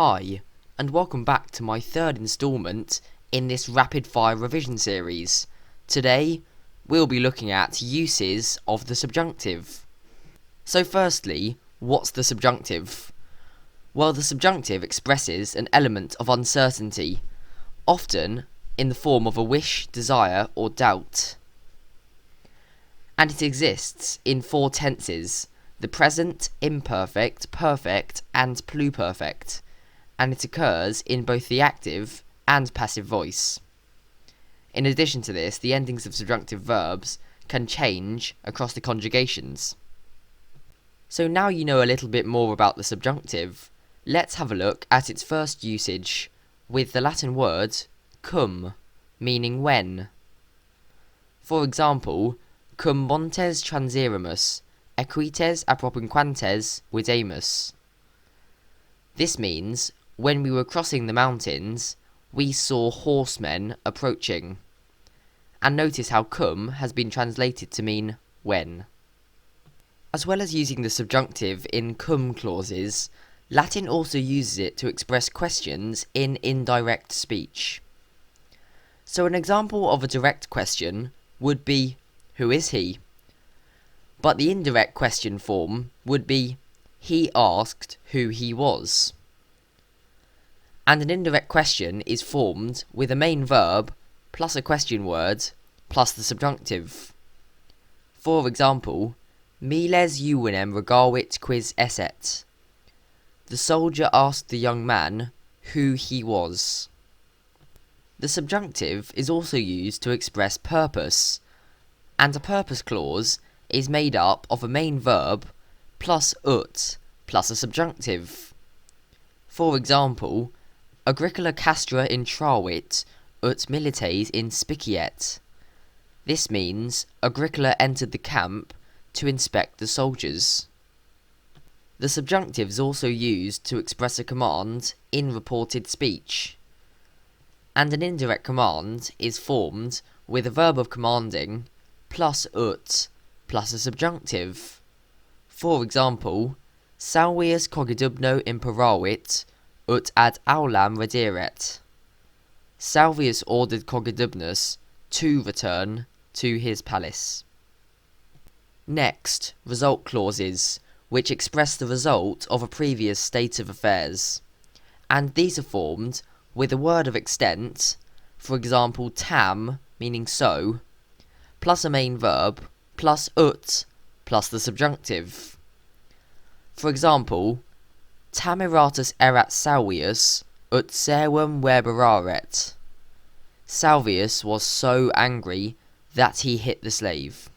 Hi, and welcome back to my third instalment in this rapid fire revision series. Today, we'll be looking at uses of the subjunctive. So firstly, what's the subjunctive? Well, the subjunctive expresses an element of uncertainty, often in the form of a wish, desire, or doubt. And it exists in four tenses: the present, imperfect, perfect, and pluperfect. And it occurs in both the active and passive voice. In addition to this, the endings of subjunctive verbs can change across the conjugations. So now you know a little bit more about the subjunctive, let's have a look at its first usage with the Latin word cum, meaning when. For example, cum montes transiramus, equites appropinquantes videmus. This means, when we were crossing the mountains, we saw horsemen approaching. And notice how cum has been translated to mean when. As well as using the subjunctive in cum clauses, Latin also uses it to express questions in indirect speech. So an example of a direct question would be, who is he? But the indirect question form would be, he asked who he was. And an indirect question is formed with a main verb plus a question word plus the subjunctive. For example, miles juvenem regavit quis esset. The soldier asked the young man who he was. The subjunctive is also used to express purpose, and a purpose clause is made up of a main verb plus ut plus a subjunctive. For example, Agricola castra intravit ut milites inspiciet. This means Agricola entered the camp to inspect the soldiers. The subjunctive is also used to express a command in reported speech. And an indirect command is formed with a verb of commanding plus ut plus a subjunctive. For example, Salvius cogidubno imperavit ut ad aulam rederet. Salvius ordered Cogidubnus to return to his palace. Next, result clauses, which express the result of a previous state of affairs. And these are formed with a word of extent, for example tam, meaning so, plus a main verb, plus ut, plus the subjunctive. For example, Tamiratus erat Salvius ut servum verberaret. Salvius was so angry that he hit the slave.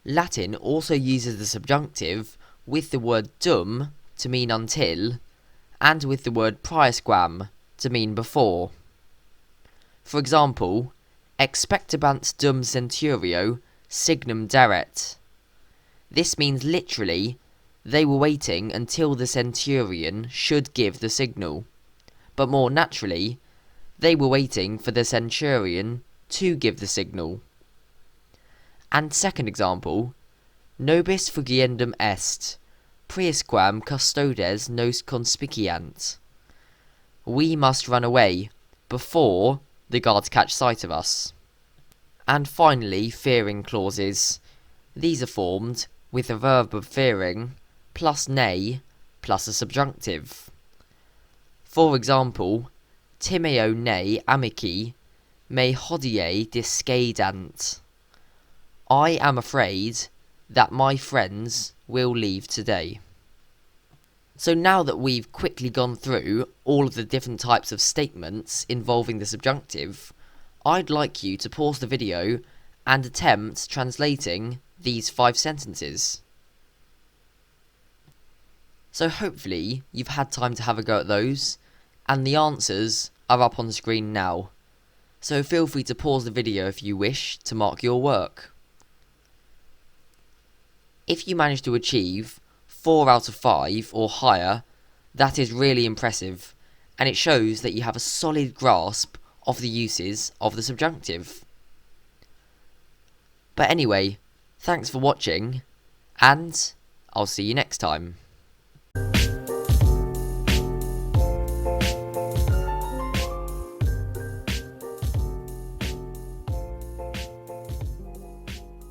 Latin also uses the subjunctive with the word dum to mean until, and with the word priusquam to mean before. For example, expectabant dum centurio signum deret. This means literally, they were waiting until the centurion should give the signal. But more naturally, they were waiting for the centurion to give the signal. And second example, nobis fugiendum est, priusquam custodes nos conspiciant. We must run away before the guards catch sight of us. And finally, fearing clauses. These are formed with a verb of fearing plus ne plus a subjunctive. For example, timeo ne amici me hodie discedant. I am afraid that my friends will leave today. So now that we've quickly gone through all of the different types of statements involving the subjunctive, I'd like you to pause the video and attempt translating these 5 sentences. So hopefully you've had time to have a go at those, and the answers are up on the screen now. So feel free to pause the video if you wish to mark your work. If you manage to achieve 4 out of 5 or higher, that is really impressive, and it shows that you have a solid grasp of the uses of the subjunctive. But anyway, thanks for watching, and I'll see you next time.